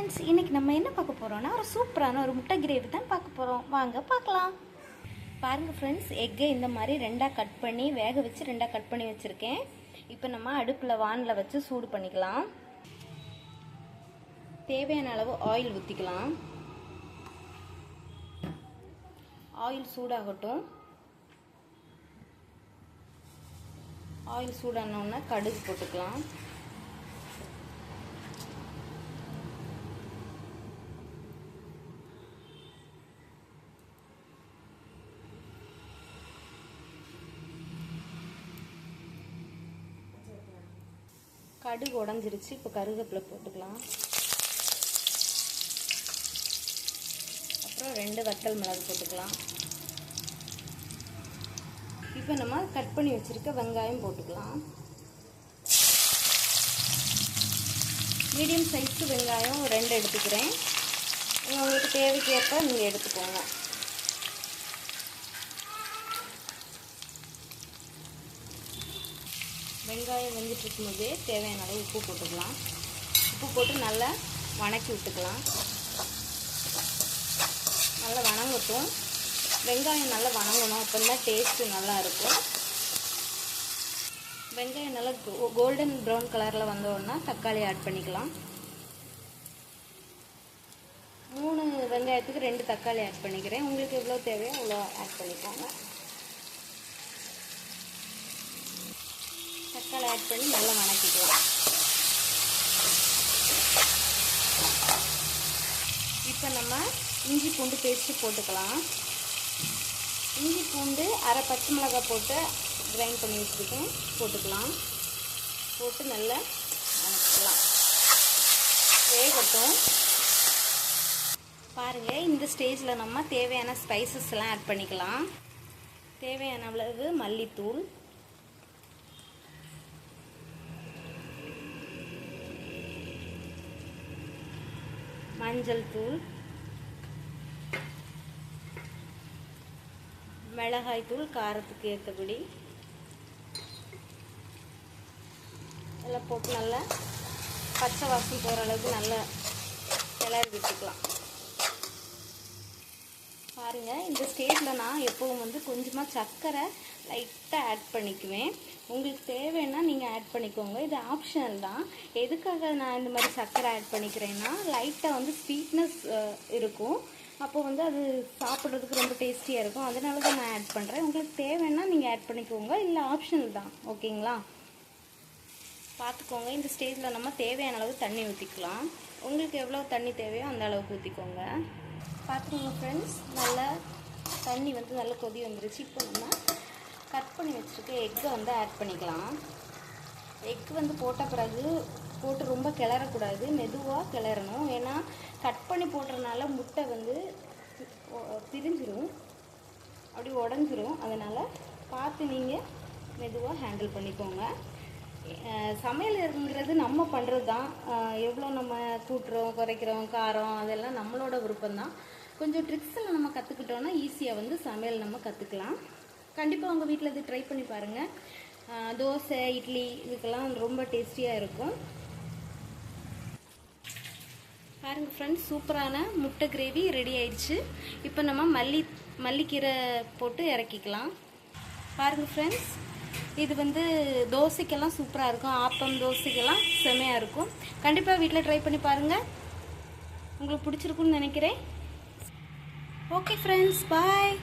Friends, இன்றைக்கி நம்ம என்ன பார்க்க போகிறோன்னா ஒரு சூப்பரான ஒரு முட்டை கிரேவி தான் பார்க்க போகிறோம். வாங்க பார்க்கலாம். பாருங்கள் ஃப்ரெண்ட்ஸ், எக்கை இந்த மாதிரி ரெண்டாக கட் பண்ணி வேக வச்சு ரெண்டாக கட் பண்ணி வச்சுருக்கேன். இப்போ நம்ம அடுப்பில் வானில் வச்சு சூடு பண்ணிக்கலாம். தேவையான அளவு ஆயில் ஊற்றிக்கலாம். ஆயில் சூடாகட்டும். ஆயில் சூடானோன்னா கடுகு போட்டுக்கலாம். கடுகு உடஞ்சிருச்சு. இப்போ கருவேப்பிலை போட்டுக்கலாம். அப்புறம் 2 வத்தல் மிளகு போட்டுக்கலாம். இப்போ நம்ம கட் பண்ணி வச்சுருக்க வெங்காயம் போட்டுக்கலாம். மீடியம் சைஸ்க்கு வெங்காயம் 2 எடுத்துக்கிறேன். உங்களுக்கு தேவைக்கேற்ப நீங்கள் எடுத்துக்கோங்க. வெங்காயம் வெந்துட்டு இருக்கும்போதே தேவையான அளவு உப்பு போட்டுக்கலாம். உப்பு போட்டு நல்லா வணக்கி விட்டுக்கலாம். நல்லா வணங்கட்டும். வெங்காயம் நல்லா வணங்கணும். அப்போ தான் டேஸ்ட்டு நல்லா இருக்கும். வெங்காயம் நல்லா கோல்டன் ப்ரௌன் கலரில் வந்தோடனா தக்காளி ஆட் பண்ணிக்கலாம். 3 வெங்காயத்துக்கு 2 தக்காளி ஆட் பண்ணிக்கிறேன். உங்களுக்கு எவ்வளோ தேவையோ அவ்வளோ ஆட் பண்ணிக்கோங்க. தக்காளி ஆட் பண்ணி நல்லா வணக்கிக்கலாம். இப்போ நம்ம இஞ்சி பூண்டு பேஸ்ட்டு போட்டுக்கலாம். இஞ்சி பூண்டு அரை பச்சை மிளகாய் போட்டு கிரைண்ட் பண்ணி வச்சுருக்கேன். போட்டுக்கலாம். போட்டு நல்லா வணக்கிக்கலாம். வேகட்டும். பாருங்கள், இந்த ஸ்டேஜில் நம்ம தேவையான ஸ்பைசஸ்லாம் ஆட் பண்ணிக்கலாம். தேவையான அளவு மல்லித்தூள், மஞ்சள் தூள், மிளகாய் தூள் காரத்துக்கு ஏற்றபடி எல்லாம் போட்டு நல்லா பச்சை வாசம் போகிற அளவுக்கு நல்லா கிளறி விட்டுக்கலாம். பாருங்கள், இந்த ஸ்டேஜில் நான் எப்போவும் கொஞ்சமாக சர்க்கரை லைட்டாக ஆட் பண்ணிக்குவேன். உங்களுக்கு தேவைன்னா நீங்கள் ஆட் பண்ணிக்கோங்க. இது ஆப்ஷனல் தான். எதுக்காக நான் இந்த மாதிரி சர்க்கரை ஆட் பண்ணிக்கிறேன்னா, லைட்டாக ஸ்வீட்னஸ் இருக்கும். அப்போ அது சாப்பிட்றதுக்கு ரொம்ப டேஸ்டியாக இருக்கும். அதனால தான் நான் ஆட் பண்ணுறேன். உங்களுக்கு தேவைன்னா நீங்கள் ஆட் பண்ணிக்கோங்க. இல்லை, ஆப்ஷனல் தான். ஓகேங்களா? பார்த்துக்கோங்க. இந்த ஸ்டேஜில் நம்ம தேவையான அளவு தண்ணி ஊற்றிக்கலாம். உங்களுக்கு எவ்வளோ தண்ணி தேவையோ அந்த அளவுக்கு ஊற்றிக்கோங்க. பார்த்துக்கோங்க ஃப்ரெண்ட்ஸ், நல்லா தண்ணி நல்லா கொதி வந்துருச்சு. இப்போ நம்ம கட் பண்ணி வச்சுருக்க எக்கை ஆட் பண்ணிக்கலாம். எக்கு போட்ட பிறகு போட்டு ரொம்ப கிளறக்கூடாது. மெதுவாக கிளறணும். ஏன்னா கட் பண்ணி போடுறதுனால முட்டை பிரிஞ்சிரும், அப்படி உடஞ்சிரும். அதனால் பார்த்து நீங்கள் மெதுவாக ஹேண்டில் பண்ணிக்கோங்க. சமையல்ங்கிறது நம்ம பண்ணுறது தான். எவ்வளோ நம்ம கூட்டுறோம் குறைக்கிறோம் காரம் அதெல்லாம் நம்மளோட விருப்பம்தான். கொஞ்சம் ட்ரிக்ஸில் நம்ம கற்றுக்கிட்டோன்னா ஈஸியாக சமையல் நம்ம கற்றுக்கலாம். கண்டிப்பாக உங்கள் வீட்டில் இது ட்ரை பண்ணி பாருங்கள். தோசை, இட்லி இதுக்கெல்லாம் ரொம்ப டேஸ்டியாக இருக்கும். பாருங்கள் ஃப்ரெண்ட்ஸ், சூப்பரான முட்டை கிரேவி ரெடி ஆயிடுச்சு. இப்போ நம்ம மல்லிக்கீரை போட்டு இறக்கிக்கலாம். பாருங்கள் ஃப்ரெண்ட்ஸ், இது தோசைக்கெல்லாம் சூப்பராக இருக்கும். ஆப்பம் தோசைக்கெல்லாம் செமையாக இருக்கும். கண்டிப்பாக வீட்டில் ட்ரை பண்ணி பாருங்கள். உங்களுக்கு பிடிச்சிருக்குன்னு நினைக்கிறேன். ஓகே ஃப்ரெண்ட்ஸ், பாய்.